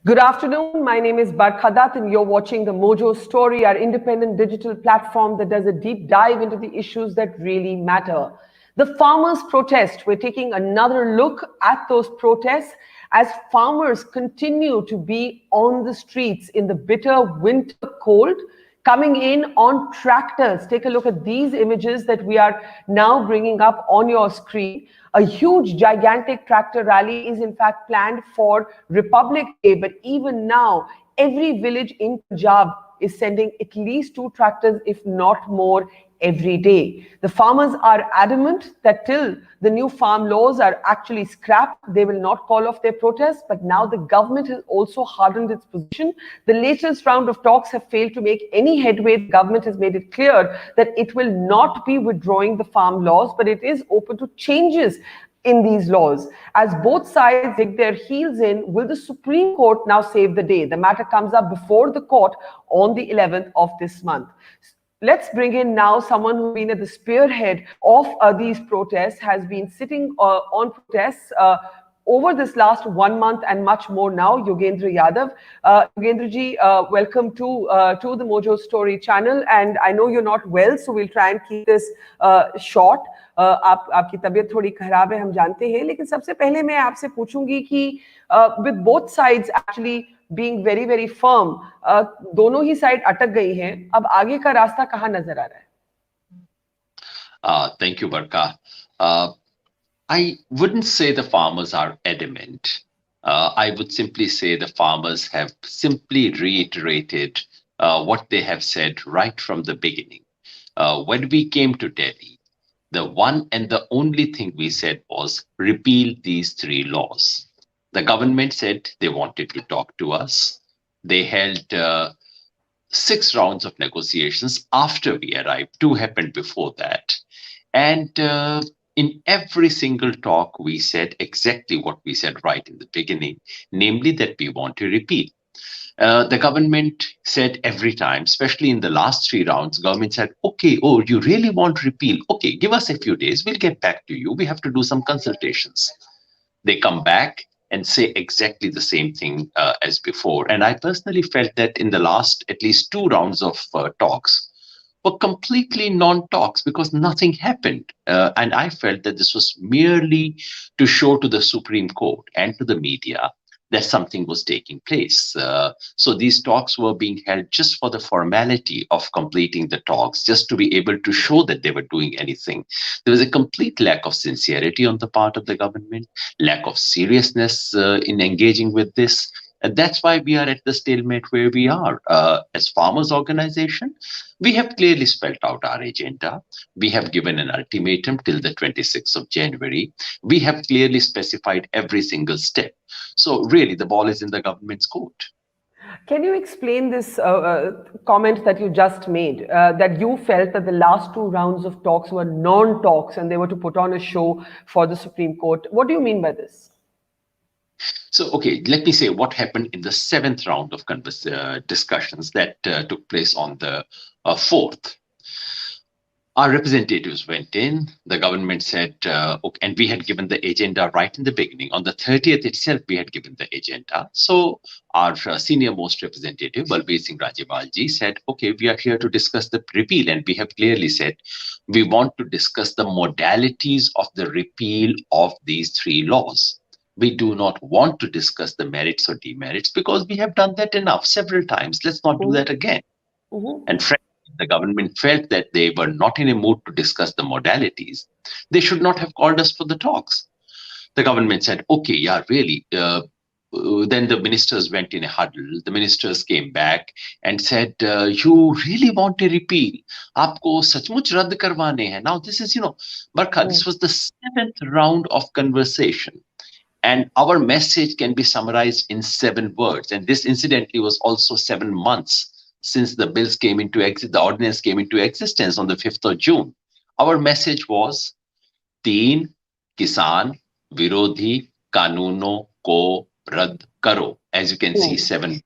Good afternoon. My name is Barkha Dutt, and you're watching the Mojo Story, our independent digital platform that does a deep dive into the issues that really matter. The farmers' protest. We're taking another look at those protests as farmers continue to be on the streets in the bitter winter cold, coming in on tractors. Take a look at these images that we are now bringing up on your screen. A huge, gigantic tractor rally is in fact planned for Republic Day, but even now, every village in Punjab is sending at least 2 tractors, if not more, every day. The farmers are adamant that till the new farm laws are actually scrapped, they will not call off their protests. But now the government has also hardened its position. The latest round of talks have failed to make any headway. The government has made it clear that it will not be withdrawing the farm laws, but it is open to changes in these laws. As both sides dig their heels in, will the Supreme Court now save the day? The matter comes up before the court on the 11th of this month. Let's bring in now someone who's been at the spearhead of these protests, has been sitting on protests over this last 1 month and much more now, Yogendra Yadav. Yogendra ji, welcome to the Mojo Story channel. And I know you're not well, so we'll try and keep this short. आपकी तबीयत थोड़ी खराब है, हम जानते हैं, लेकिन सबसे पहले मैं आपसे पूछूंगी कि with both sides actually being very very firm, दोनों ही साइड अटक गई हैं, अब आगे का रास्ता कहाँ नजर आ रहा है? Thank you, Barkha. I wouldn't say the farmers are adamant. I would simply say the farmers have simply reiterated what they have said right from the beginning. When we came to Delhi, the one and the only thing we said was repeal these 3 laws. The government said they wanted to talk to us. They held 6 rounds of negotiations after we arrived. 2 happened before that. And in every single talk, we said exactly what we said right in the beginning, namely that we want to repeal. The government said every time, especially in the last 3 rounds, government said, okay, oh, you really want repeal? Okay, give us a few days. We'll get back to you. We have to do some consultations. They come back and say exactly the same thing as before. And I personally felt that in the last at least 2 rounds of talks were completely non-talks because nothing happened. And I felt that this was merely to show to the Supreme Court and to the media that something was taking place. So these talks were being held just for the formality of completing the talks, just to be able to show that they were doing anything. There was a complete lack of sincerity on the part of the government, lack of seriousness in engaging with this. And that's why we are at the stalemate where we are. As farmers' organization, we have clearly spelled out our agenda. We have given an ultimatum till the 26th of January. We have clearly specified every single step. So really, the ball is in the government's court. Can you explain this comment that you just made, that you felt that the last 2 rounds of talks were non-talks and they were to put on a show for the Supreme Court? What do you mean by this? So, okay, let me say what happened in the 7th round of discussions that took place on the 4th. Our representatives went in, the government said, okay, and we had given the agenda right in the beginning. On the 30th itself, we had given the agenda. So our senior most representative, Balbir Singh Rajewal ji, said, okay, we are here to discuss the repeal. And we have clearly said, we want to discuss the modalities of the repeal of these 3 laws. We do not want to discuss the merits or demerits because we have done that enough several times. Let's not do that again. And frankly, the government felt that they were not in a mood to discuss the modalities. They should not have called us for the talks. The government said, okay, yeah, really. Then the ministers went in a huddle. The ministers came back and said, you really want a repeal? Aapko sachmuch radd karwane hai. Now this is, Barkha, this was the 7th round of conversation. And our message can be summarized in 7 words. And this incidentally was also 7 months since the bills came into the ordinance came into existence on the 5th of June. Our message was, 3 kisan virodhi kanuno ko radd karo. As you can see, 7.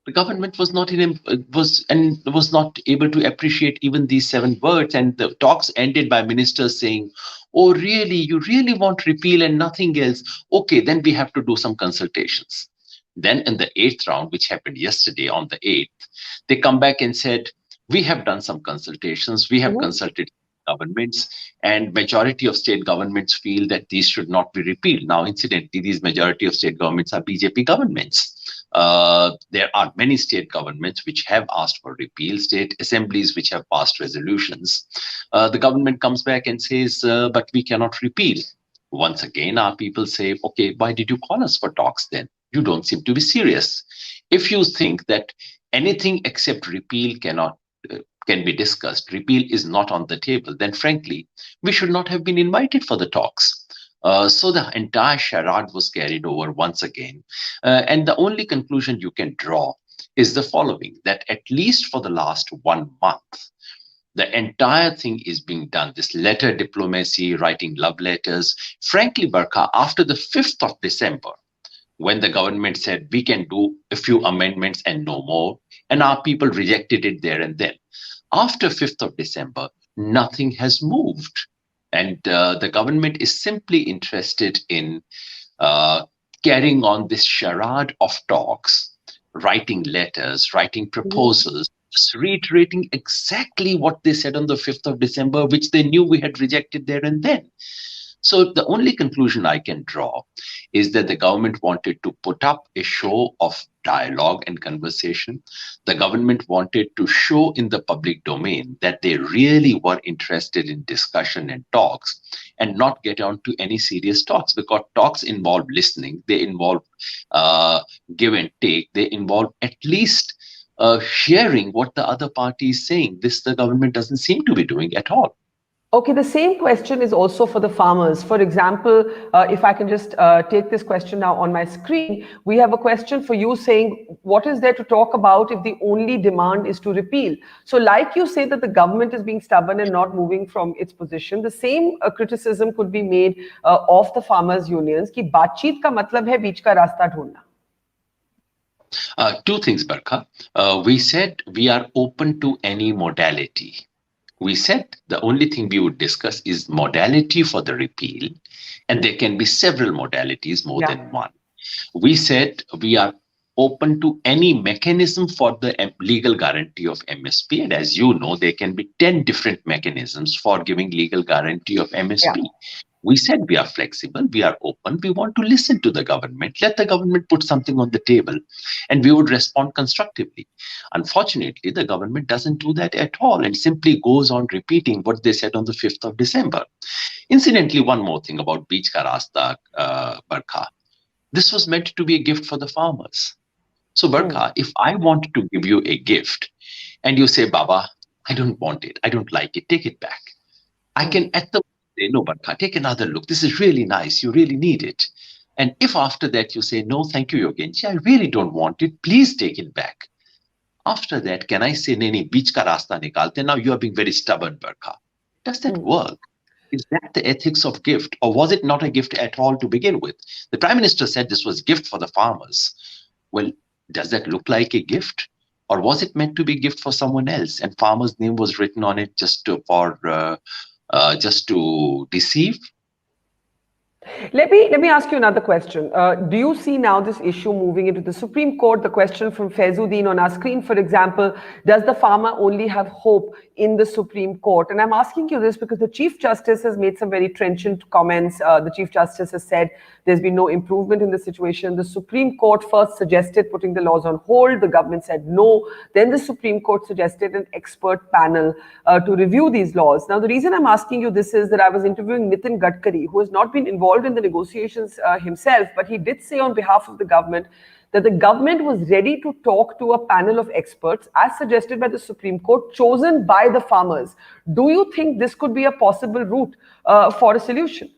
The government was not was not able to appreciate even these 7 words, and the talks ended by ministers saying, oh, really, you really want repeal and nothing else? Okay, then we have to do some consultations. Then in the eighth round, which happened yesterday on the 8th, they come back and said, we have done some consultations, we have consulted governments, and majority of state governments feel that these should not be repealed. Now, incidentally, these majority of state governments are BJP governments. There are many state governments which have asked for repeal, state assemblies which have passed resolutions. The government comes back and says, but we cannot repeal. Once again, our people say, okay, why did you call us for talks then? You don't seem to be serious. If you think that anything except repeal can be discussed, repeal is not on the table, then frankly, we should not have been invited for the talks. So the entire charade was carried over once again. And the only conclusion you can draw is the following, that at least for the last 1 month, the entire thing is being done, this letter diplomacy, writing love letters. Frankly, Barkha, after the 5th of December, when the government said we can do a few amendments and no more, and our people rejected it there and then. After 5th of December, nothing has moved. And the government is simply interested in carrying on this charade of talks, writing letters, writing proposals, just reiterating exactly what they said on the 5th of December, which they knew we had rejected there and then. So the only conclusion I can draw is that the government wanted to put up a show of dialogue and conversation. The government wanted to show in the public domain that they really were interested in discussion and talks, and not get on to any serious talks, because talks involve listening, they involve give and take, they involve at least sharing what the other party is saying. This the government doesn't seem to be doing at all. Okay, the same question is also for the farmers. For example, if I can just take this question now on my screen, we have a question for you saying, what is there to talk about if the only demand is to repeal? So like you say that the government is being stubborn and not moving from its position, the same criticism could be made of the farmers' unions कि बातचीत का मतलब है बीच का रास्ता ढूंढना. Two things, Barkha. We said we are open to any modality. We said the only thing we would discuss is modality for the repeal, and there can be several modalities, more than one. We said we are open to any mechanism for the legal guarantee of MSP, and as you know, there can be 10 different mechanisms for giving legal guarantee of MSP. Yeah. We said we are flexible, we are open, we want to listen to the government, let the government put something on the table, and we would respond constructively. Unfortunately, the government doesn't do that at all and simply goes on repeating what they said on the 5th of December. Incidentally, one more thing about Beach Ka Rasta, Barkha. This was meant to be a gift for the farmers. So, Barkha, if I want to give you a gift and you say, Baba, I don't want it, I don't like it, take it back. I can at the no, Barkha, take another look. This is really nice. You really need it. And if after that you say, no, thank you, Yogendra, I really don't want it. Please take it back. After that, can I say, Nene, beach ka rasta nikalte? Now you are being very stubborn, Barkha. Does that work? Is that the ethics of gift? Or was it not a gift at all to begin with? The Prime Minister said this was a gift for the farmers. Well, does that look like a gift? Or was it meant to be a gift for someone else? And farmer's name was written on it just to deceive? Let me ask you another question. Do you see now this issue moving into the Supreme Court? The question from Faizuddin on our screen, for example, does the farmer only have hope in the Supreme Court? And I'm asking you this because the Chief Justice has made some very trenchant comments. The Chief Justice has said there's been no improvement in the situation. The Supreme Court first suggested putting the laws on hold. The government said no. Then the Supreme Court suggested an expert panel to review these laws. Now, the reason I'm asking you this is that I was interviewing Nitin Gadkari, who has not been involved in the negotiations himself, but he did say on behalf of the government that the government was ready to talk to a panel of experts as suggested by the Supreme Court, chosen by the farmers. Do you think this could be a possible route for a solution?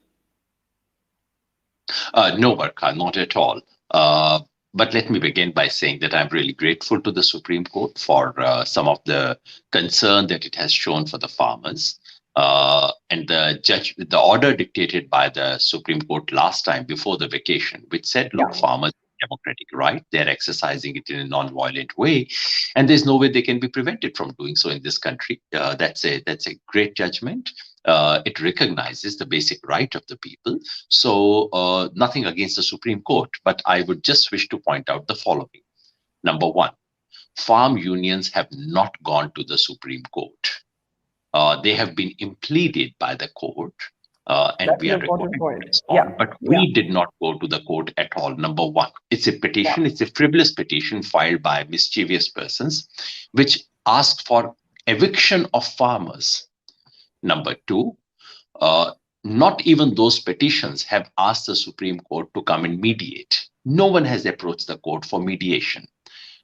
No, Barkha, not at all. But let me begin by saying that I'm really grateful to the Supreme Court for some of the concern that it has shown for the farmers. And the order dictated by the Supreme Court last time before the vacation, which said, look, farmers have democratic right, they're exercising it in a non-violent way, and there's no way they can be prevented from doing so in this country. That's a great judgment. It recognizes the basic right of the people. So nothing against the Supreme Court, but I would just wish to point out the following. Number one, farm unions have not gone to the Supreme Court. They have been impleaded by the court, and That's we an are important required to point. respond. Yeah. But Yeah. we did not go to the court at all. Number one, it's a Yeah. petition, it's a frivolous petition filed by mischievous persons, which asked for eviction of farmers. Number two, uh, not even those petitions have asked the Supreme Court to come and mediate. No one has approached the court for mediation.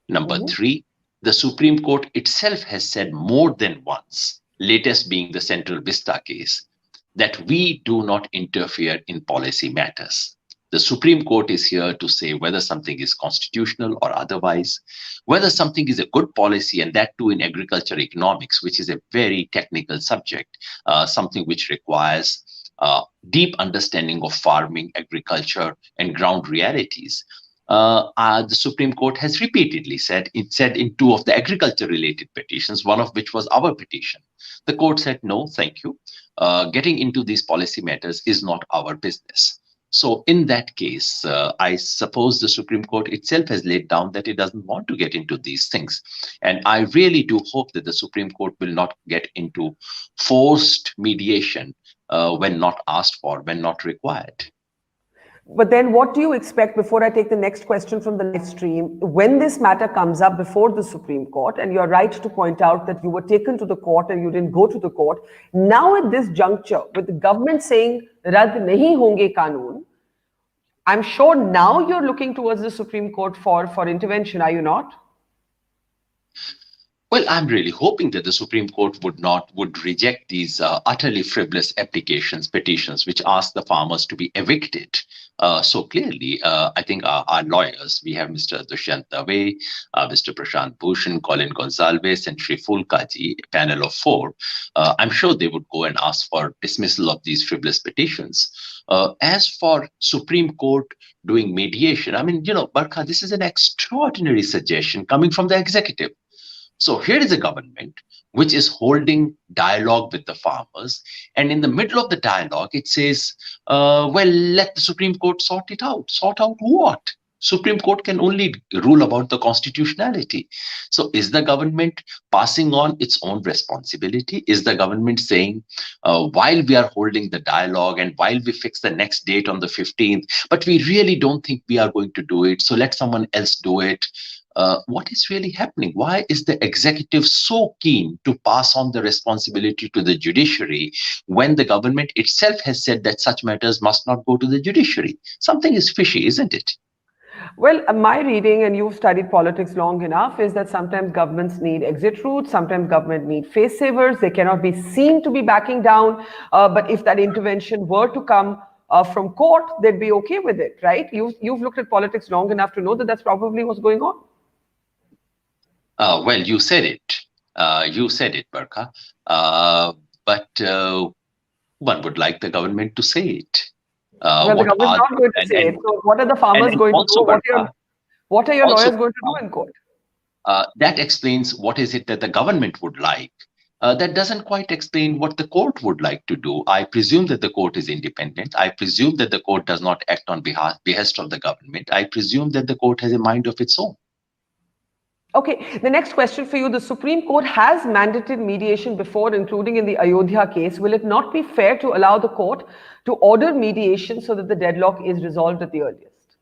Number Mhm. three, the Supreme Court itself has said more than once, latest being the Central Vista case, that we do not interfere in policy matters. The Supreme Court is here to say whether something is constitutional or otherwise, whether something is a good policy, and that too in agriculture economics, which is a very technical subject, something which requires deep understanding of farming, agriculture, and ground realities. The Supreme Court has repeatedly said, it said in two of the agriculture related petitions, one of which was our petition. The court said, no, thank you. Getting into these policy matters is not our business. So in that case, I suppose the Supreme Court itself has laid down that it doesn't want to get into these things. And I really do hope that the Supreme Court will not get into forced mediation when not asked for, when not required. But then what do you expect, before I take the next question from the live stream, when this matter comes up before the Supreme Court, and you're right to point out that you were taken to the court and you didn't go to the court. Now at this juncture, with the government saying, Rad nahi honge kanun, I'm sure now you're looking towards the Supreme Court for intervention, are you not? Well, I'm really hoping that the Supreme Court would reject these utterly frivolous applications, petitions, which ask the farmers to be evicted. So clearly, I think our lawyers, we have Mr. Dushyant Dave, Mr. Prashant Bhushan, Colin Gonsalves, and Shri Fulkaji, a panel of four. I'm sure they would go and ask for dismissal of these frivolous petitions. As for Supreme Court doing mediation, I mean, Barkha, this is an extraordinary suggestion coming from the executive. So here is a government which is holding dialogue with the farmers. And in the middle of the dialogue, it says, well, let the Supreme Court sort it out. Sort out what? Supreme Court can only rule about the constitutionality. So is the government passing on its own responsibility? Is the government saying, while we are holding the dialogue and while we fix the next date on the 15th, but we really don't think we are going to do it, so let someone else do it? What is really happening? Why is the executive so keen to pass on the responsibility to the judiciary when the government itself has said that such matters must not go to the judiciary? Something is fishy, isn't it? Well, my reading, and you've studied politics long enough, is that sometimes governments need exit routes, sometimes government need face savers. They cannot be seen to be backing down. But if that intervention were to come from court, they'd be okay with it, right? You've looked at politics long enough to know that that's probably what's going on. Well, you said it. You said it, Barkha. But one would like the government to say it. Well, the government's not going to say it. So what are the farmers going to do? What are your lawyers going to do in court? That explains what is it that the government would like. That doesn't quite explain what the court would like to do. I presume that the court is independent. I presume that the court does not act on behest of the government. I presume that the court has a mind of its own. Okay, the next question for you. The Supreme Court has mandated mediation before, including in the Ayodhya case. Will it not be fair to allow the court to order mediation so that the deadlock is resolved at the earliest?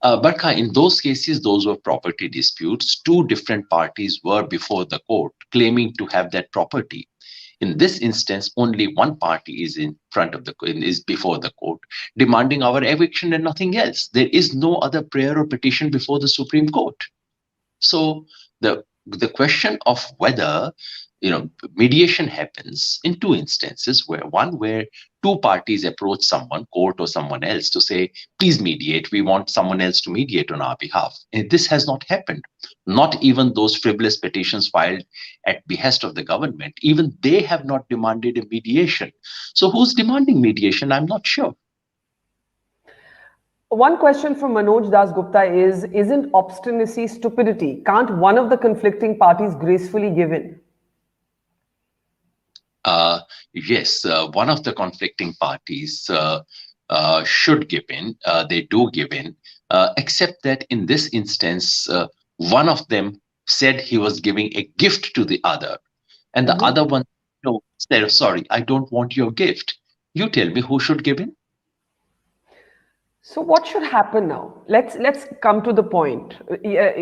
Barkha, in those cases, those were property disputes. Two different parties were before the court claiming to have that property. In this instance, only one party is before the court, demanding our eviction and nothing else. There is no other prayer or petition before the Supreme Court. So the question of whether mediation happens in two instances, where two parties approach someone, court or someone else, to say, please mediate, we want someone else to mediate on our behalf. And this has not happened. Not even those frivolous petitions filed at behest of the government, even they have not demanded a mediation. So who's demanding mediation? I'm not sure. One question from Manoj Das Gupta is, isn't obstinacy stupidity? Can't one of the conflicting parties gracefully give in? Yes, one of the conflicting parties should give in. They do give in, except that in this instance, one of them said he was giving a gift to the other, and the Mhm. other one, no, said, "Sorry, I don't want your gift." You tell me who should give in? So what should happen now? Let's come to the point.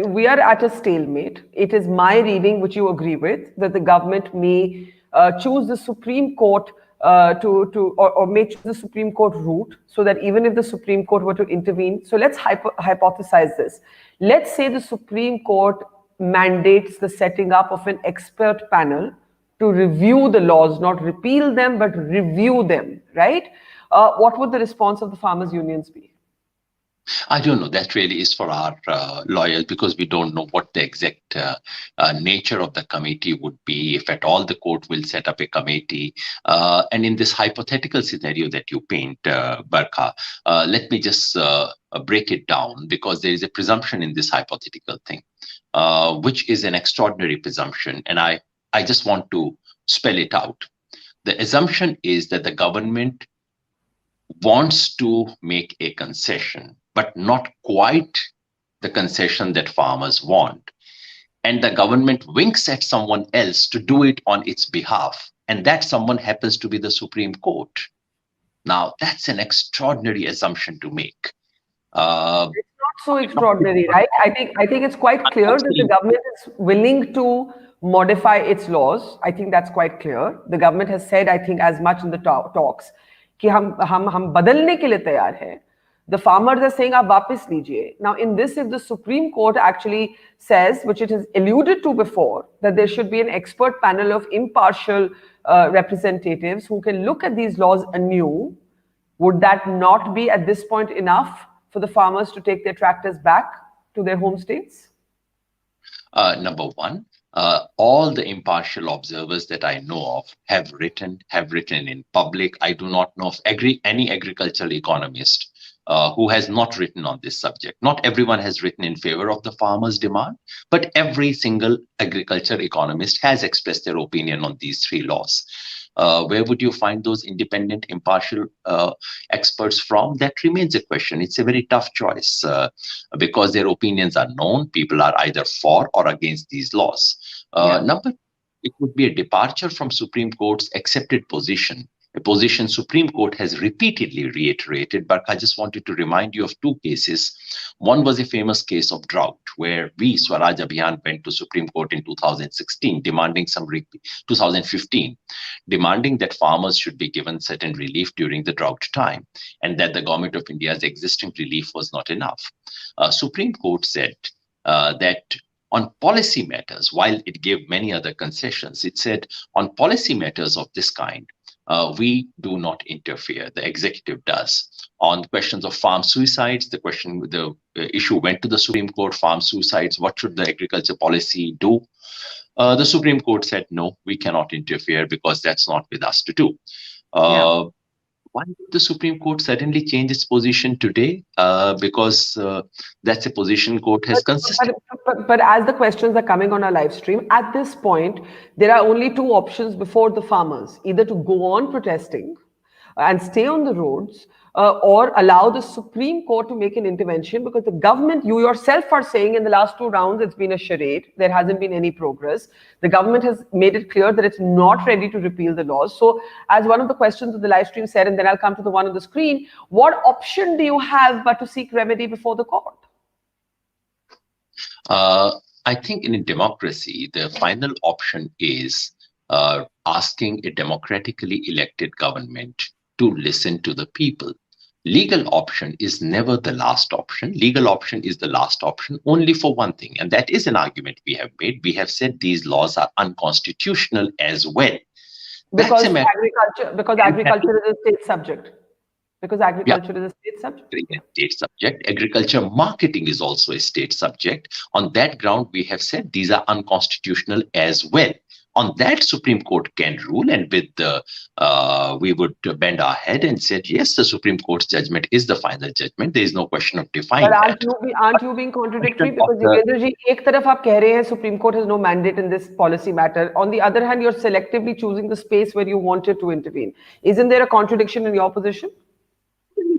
We are at a stalemate. It is my reading, which you agree with, that the government may choose the Supreme Court or may choose the Supreme Court route, so that even if the Supreme Court were to intervene, so let's hypothesize this. Let's say the Supreme Court mandates the setting up of an expert panel to review the laws, not repeal them, but review them, right? What would the response of the farmers' unions be? I don't know. That really is for our lawyers, because we don't know what the exact nature of the committee would be, if at all the court will set up a committee. And in this hypothetical scenario that you paint, Barkha, let me just break it down, because there is a presumption in this hypothetical thing, which is an extraordinary presumption. And I just want to spell it out. The assumption is that the government wants to make a concession, but not quite the concession that farmers want. And the government winks at someone else to do it on its behalf. And that someone happens to be the Supreme Court. Now, that's an extraordinary assumption to make. Uh, It's not so extraordinary, right? I think it's quite clear that the government is willing to modify its laws. I think that's quite clear. The government has said, I think, as much in the talks, कि हम बदलने के लिए तैयार हैं. The farmers are saying, आप वापस लीजिए. Now, in this, if the Supreme Court actually says, which it has alluded to before, that there should be an expert panel of impartial representatives who can look at these laws anew, would that not be at this point enough for the farmers to take their tractors back to their home states? Number one, all the impartial observers that I know of have written in public. I do not know of any agricultural economist who has not written on this subject. Not everyone has written in favor of the farmers' demand, but every single agriculture economist has expressed their opinion on these three laws. Where would you find those independent, impartial experts from? That remains a question. It's a very tough choice because their opinions are known. People are either for or against these laws. Number, it would be a departure from Supreme Court's accepted position, a position Supreme Court has repeatedly reiterated. But I just wanted to remind you of two cases. One was a famous case of drought, where we, Swaraj Abhiyan, went to Supreme Court in 2016, demanding 2015, demanding that farmers should be given certain relief during the drought time, and that the government of India's existing relief was not enough. Supreme Court said that on policy matters, while it gave many other concessions, it said on policy matters of this kind, we do not interfere. The executive does. On questions of farm suicides, the issue went to the Supreme Court. Farm suicides, what should the agriculture policy do? The Supreme Court said, no, we cannot interfere because that's not with us to do. Why did the Supreme Court suddenly change its position today? Because that's a position court has consistent. But as the questions are coming on our live stream, at this point, there are only two options before the farmers: either to go on protesting and stay on the roads, or allow the Supreme Court to make an intervention, because the government, you yourself are saying in the last two rounds, it's been a charade. There hasn't been any progress. The government has made it clear that it's not ready to repeal the laws. So as one of the questions of the live stream said, and then I'll come to the one on the screen, what option do you have but to seek remedy before the court? I think in a democracy, the final option is asking a democratically elected government to listen to the people. Legal option is never the last option. Legal option is the last option only for one thing, and that is an argument we have made. We have said these laws are unconstitutional as well. Because agriculture is a state subject. Because agriculture is a state subject. State subject. Agriculture marketing is also a state subject. On that ground, we have said these are unconstitutional as well. On that, Supreme Court can rule, and with the we would bend our head and said, yes, the Supreme Court's judgment is the final judgment. There is no question of But defying that. aren't you being contradictory? Question of Because the Yogendra ji, एक तरफ आप कह रहे हैं Supreme Court has no mandate in this policy matter. On the other hand, you're selectively choosing the space where you wanted to intervene. Isn't there a contradiction in your position?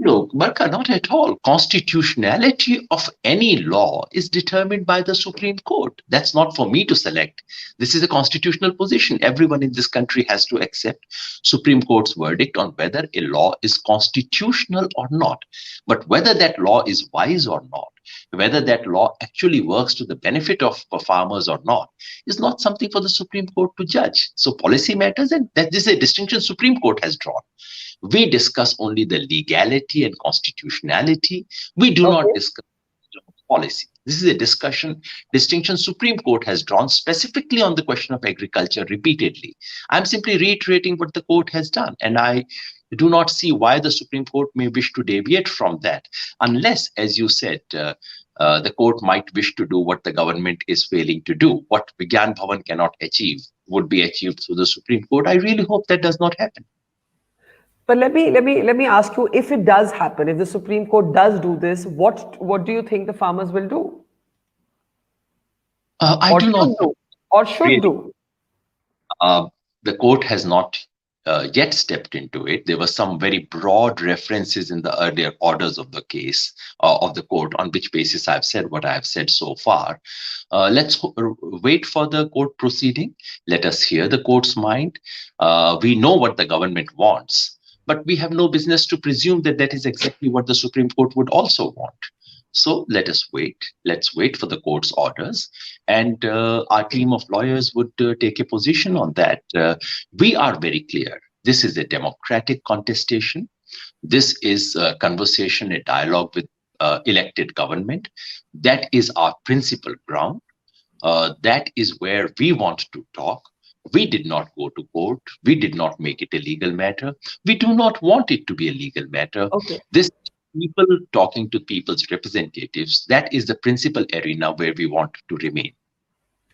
No, Barkha, not at all. Constitutionality of any law is determined by the Supreme Court. That's not for me to select. This is a constitutional position. Everyone in this country has to accept Supreme Court's verdict on whether a law is constitutional or not. But whether that law is wise or not, whether that law actually works to the benefit of farmers or not, is not something for the Supreme Court to judge. So policy matters, and that is a distinction Supreme Court has drawn. We discuss only the legality and constitutionality. We do not discuss policy. This is a distinction Supreme Court has drawn specifically on the question of agriculture repeatedly. I'm simply reiterating what the court has done, and I do not see why the Supreme Court may wish to deviate from that, unless, as you said, the court might wish to do what the government is failing to do. What Vigyan Bhavan cannot achieve would be achieved through the Supreme Court. I really hope that does not happen. But let me ask you, if it does happen, if the Supreme Court does do this, what do you think the farmers will do? I do not know. Or should do. The court has not yet stepped into it. There were some very broad references in the earlier orders of the case of the court, on which basis I've said what I have said so far. Let's wait for the court proceeding. Let us hear the court's mind. We know what the government wants, but we have no business to presume that that is exactly what the Supreme Court would also want. So let us wait. Let's wait for the court's orders, and our team of lawyers would take a position on that. We are very clear. This is a democratic contestation. This is a conversation, a dialogue with elected government. That is our principal ground. That is where we want to talk. We did not go to court. We did not make it a legal matter. We do not want it to be a legal matter. Okay. This people talking to people's representatives, that is the principal arena where we want to remain.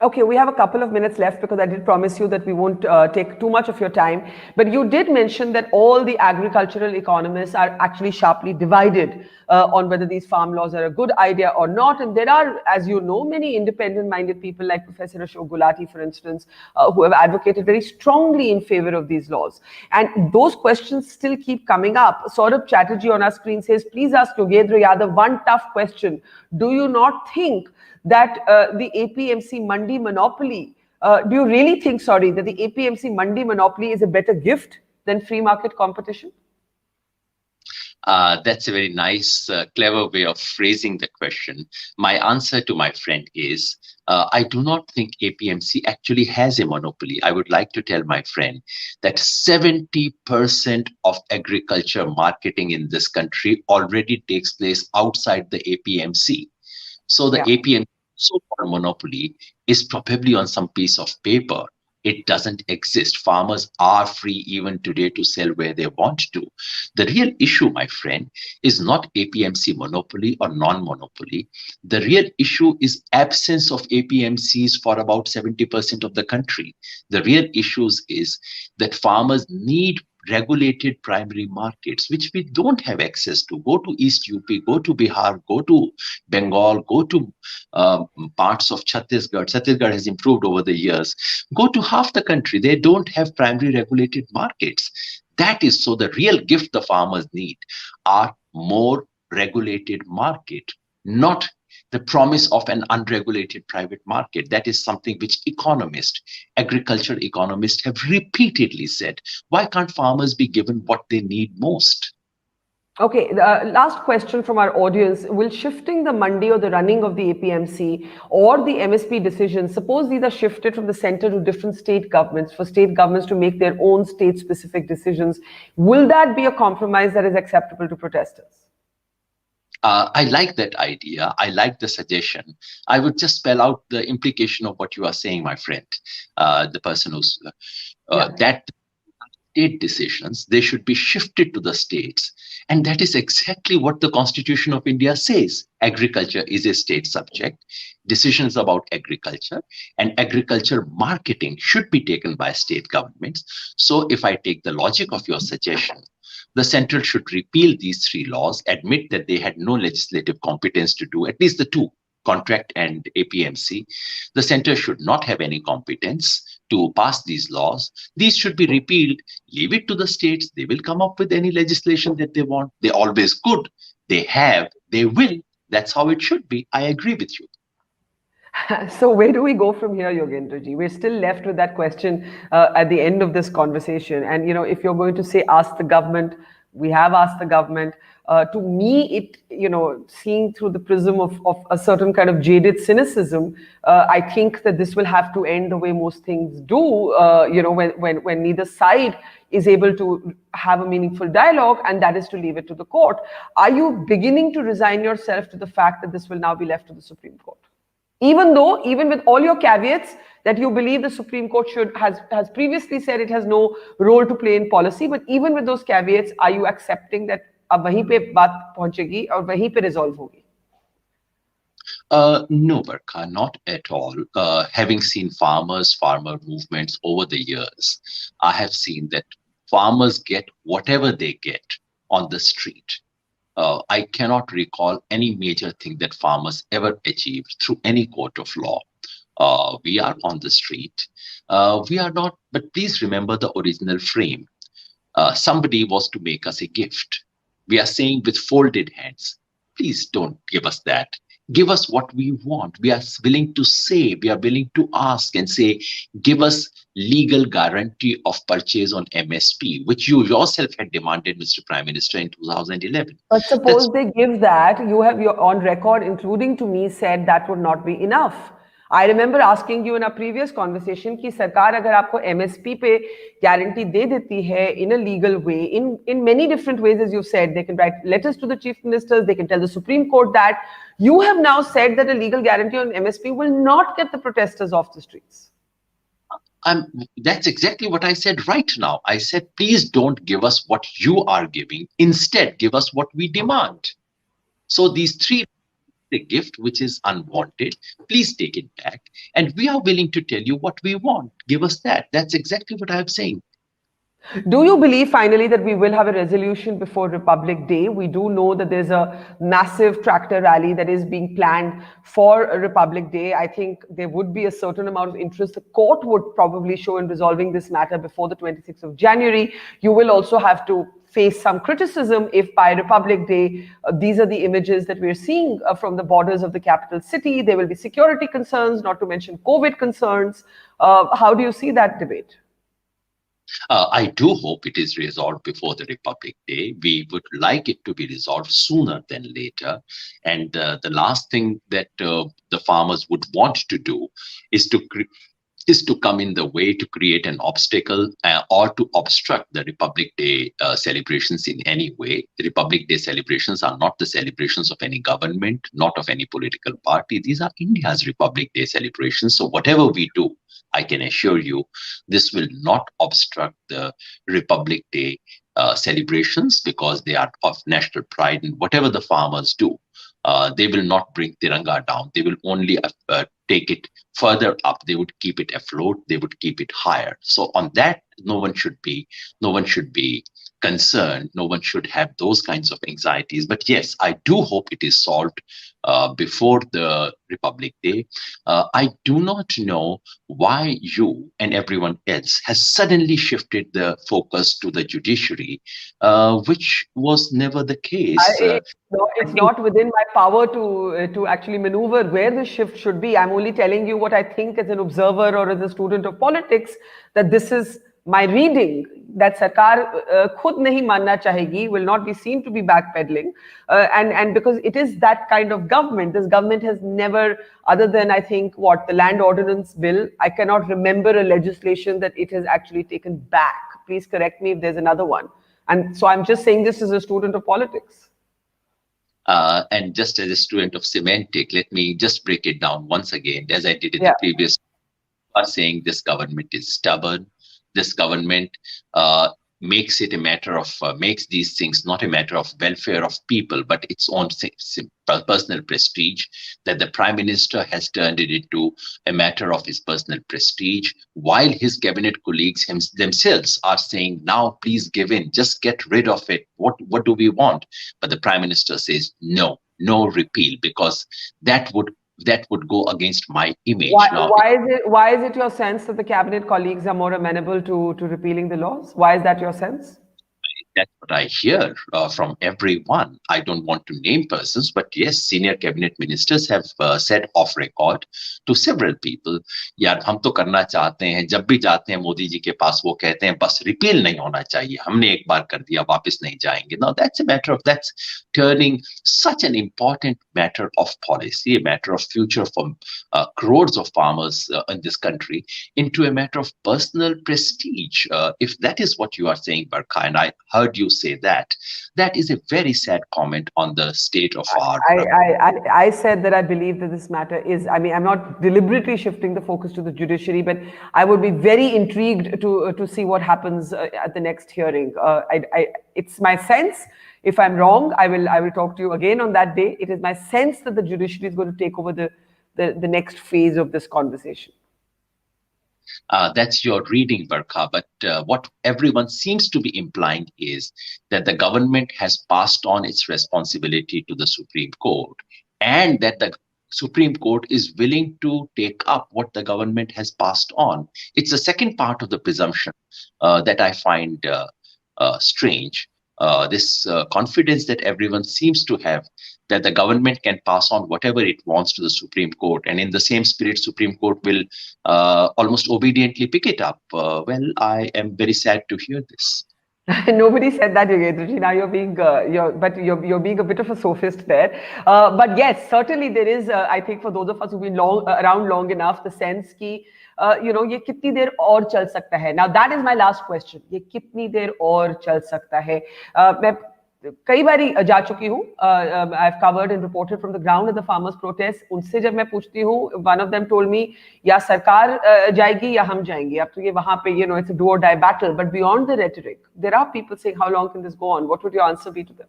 Okay, we have a couple of minutes left because I did promise you that we won't take too much of your time. But you did mention that all the agricultural economists are actually sharply divided on whether these farm laws are a good idea or not. And there are, as you know, many independent-minded people like Professor Ashok Gulati, for instance, who have advocated very strongly in favor of these laws. And those questions still keep coming up. Saurabh Chatterjee on our screen says, please ask Yogendra Yadav one tough question. Do you not think that the APMC Mandi monopoly, do you really think, that the APMC Mandi monopoly is a better gift than free market competition? That's a very nice, clever way of phrasing the question. My answer to my friend is, I do not think APMC actually has a monopoly. I would like to tell my friend that 70% of agriculture marketing in this country already takes place outside the APMC. So the APMC so-called monopoly is probably on some piece of paper. It doesn't exist. Farmers are free even today to sell where they want to. The real issue, my friend, is not APMC monopoly or non-monopoly. The real issue is absence of APMCs for about 70% of the country. The real issue is that farmers need regulated primary markets, which we don't have access to. Go to East UP, go to Bihar, go to Bengal, go to parts of Chhattisgarh. Chhattisgarh has improved over the years. Go to half the country. They don't have primary regulated markets. That is, so the real gift the farmers need are more regulated market, not the promise of an unregulated private market. That is something which economists, agriculture economists have repeatedly said. Why can't farmers be given what they need most? Okay, the last question from our audience. Will shifting the mandi or the running of the APMC or the MSP decisions, suppose these are shifted from the center to different state governments, for state governments to make their own state-specific decisions, will that be a compromise that is acceptable to protesters? I like that idea. I like the suggestion. I would just spell out the implication of what you are saying, my friend. The person who's that state decisions, they should be shifted to the states. And that is exactly what the Constitution of India says. Agriculture is a state subject. Decisions about agriculture and agriculture marketing should be taken by state governments. So if I take the logic of your suggestion, the central should repeal these three laws, admit that they had no legislative competence to do, at least the two, contract and APMC. The center should not have any competence to pass these laws. These should be repealed. Leave it to the states. They will come up with any legislation that they want. They always could. They have. They will. That's how it should be. I agree with you. So where do we go from here, Yogendra ji? We're still left with that question at the end of this conversation. And, if you're going to say, ask the government, we have asked the government. To me, seeing through the prism of a certain kind of jaded cynicism, I think that this will have to end the way most things do, when neither side is able to have a meaningful dialogue, and that is to leave it to the court. Are you beginning to resign yourself to the fact that this will now be left to the Supreme Court? Even with all your caveats that you believe the Supreme Court has previously said it has no role to play in policy, but even with those caveats, are you accepting that अब वहीं पे बात पहुंचेगी और वहीं पे resolve होगी? No, Barkha, not at all. Having seen farmer movements over the years, I have seen that farmers get whatever they get on the street. I cannot recall any major thing that farmers ever achieved through any court of law. We are on the street. We are not, but please remember the original frame. Somebody was to make us a gift. We are saying with folded hands, please don't give us that. Give us what we want. We are willing to say, we are willing to ask and say, give us legal guarantee of purchase on MSP, which you yourself had demanded, Mr. Prime Minister, in 2011. But suppose they give that, you're on record, including to me, said that would not be enough. I remember asking you in a previous conversation कि सरकार अगर आपको MSP पे guarantee दे देती है in a legal way, in many different ways, as you said, they can write letters to the chief ministers, they can tell the Supreme Court that. You have now said that a legal guarantee on MSP will not get the protesters off the streets. That's exactly what I said right now. I said, please don't give us what you are giving. Instead, give us what we demand. So these three, the gift which is unwanted, please take it back. And we are willing to tell you what we want. Give us that. That's exactly what I'm saying. Do you believe finally that we will have a resolution before Republic Day? We do know that there's a massive tractor rally that is being planned for Republic Day. I think there would be a certain amount of interest. The court would probably show in resolving this matter before the 26th of January. You will also have to face some criticism if by Republic Day, these are the images that we're seeing from the borders of the capital city. There will be security concerns, not to mention COVID concerns. How do you see that debate? I do hope it is resolved before the Republic Day. We would like it to be resolved sooner than later. And the last thing that the farmers would want to do is to come in the way to create an obstacle or to obstruct the Republic Day celebrations in any way. The Republic Day celebrations are not the celebrations of any government, not of any political party. These are India's Republic Day celebrations. So whatever we do, I can assure you, this will not obstruct the Republic Day celebrations because they are of national pride. And whatever the farmers do, they will not bring Tiranga down. They will only take it further up. They would keep it afloat. They would keep it higher. So on that, no one should be concerned. No one should have those kinds of anxieties. But yes, I do hope it is solved before the Republic Day. I do not know why you and everyone else has suddenly shifted the focus to the judiciary, which was never the case. It's not within my power to actually maneuver where the shift should be. I'm only telling you what I think as an observer or as a student of politics, that this is my reading, that Sarkar khud nahi manna chahegi, will not be seen to be backpedaling. And because it is that kind of government, this government has never, other than I think the land ordinance bill, I cannot remember a legislation that it has actually taken back. Please correct me if there's another one. And so I'm just saying this as a student of politics. And just as a student of semantic, let me just break it down once again, as I did in the previous, are saying this government is stubborn. This government makes it a matter of makes these things not a matter of welfare of people, but its own personal prestige, that the Prime Minister has turned it into a matter of his personal prestige, while his cabinet colleagues themselves are saying, now please give in, just get rid of it. What do we want? But the Prime Minister says, no repeal, because that would go against my image. Why is it your sense that the cabinet colleagues are more amenable to repealing the laws? Why is that your sense? That's what I hear from everyone. I don't want to name persons, but yes, senior cabinet ministers have said off record to several people, यार हम तो करना चाहते हैं, जब भी जाते हैं मोदी जी के पास वो कहते हैं बस रिपील नहीं होना चाहिए, हमने एक बार कर दिया वापस नहीं जाएंगे. Now that's turning such an important matter of policy, a matter of future for crores of farmers in this country, into a matter of personal prestige. If that is what you are saying, Barkha, and I heard you say that is a very sad comment on the state of our. I said that I believe that this matter is, I mean, I'm not deliberately shifting the focus to the judiciary, but I would be very intrigued to see what happens at the next hearing. It's my sense. If I'm wrong, I will talk to you again on that day. It is my sense that the judiciary is going to take over the next phase of this conversation. That's your reading, Barkha. But what everyone seems to be implying is that the government has passed on its responsibility to the Supreme Court, and that the Supreme Court is willing to take up what the government has passed on. It's the second part of the presumption that I find strange. This confidence that everyone seems to have, that the government can pass on whatever it wants to the Supreme Court, and in the same spirit, Supreme Court will almost obediently pick it up. Well, I am very sad to hear this. Nobody said that, Yogendra. Now you're being a bit of a sophist there. But yes, certainly there is. I think for those of us who've been around long enough, the sense कि ये कितनी देर और चल सकता है. Now that is my last question. ये कितनी देर और चल सकता है? मैं कई बारी जा चुकी हूँ. I've covered and reported from the ground at the farmers' protests. उनसे जब मैं पूछती हूँ, one of them told me, या सरकार जाएगी या हम जाएंगे. अब तो ये वहाँ पे, it's a do or die battle. But beyond the rhetoric, there are people saying, how long can this go on? What would your answer be to them?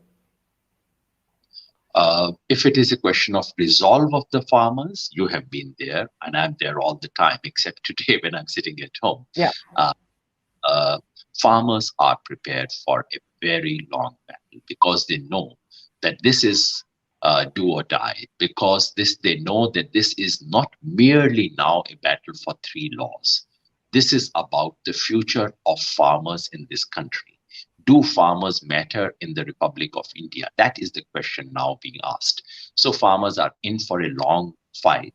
If it is a question of resolve of the farmers, you have been there, and I'm there all the time, except today when I'm sitting at home. Yeah. Farmers are prepared for a very long battle, because they know that this is do or die, because they know that this is not merely now a battle for 3 laws. This is about the future of farmers in this country. Do farmers matter in the Republic of India? That is the question now being asked. So farmers are in for a long fight,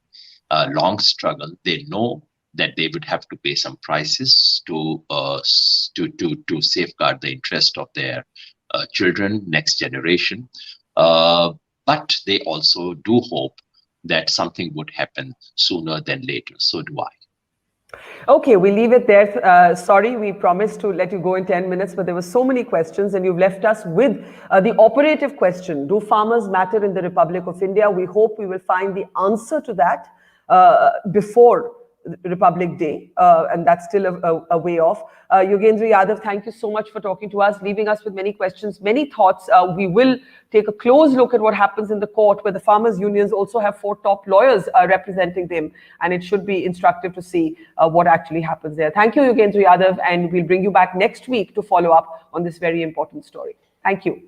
a long struggle. They know that they would have to pay some prices to safeguard the interest of their children, next generation. But they also do hope that something would happen sooner than later. So do I. Okay, we leave it there. Sorry, we promised to let you go in 10 minutes, but there were so many questions, and you've left us with the operative question. Do farmers matter in the Republic of India? We hope we will find the answer to that before Republic Day, and that's still a way off. Yogendra Yadav, thank you so much for talking to us, leaving us with many questions, many thoughts. We will take a close look at what happens in the court, where the farmers' unions also have 4 top lawyers representing them, and it should be instructive to see what actually happens there. Thank you, Yogendra Yadav, and we'll bring you back next week to follow up on this very important story. Thank you.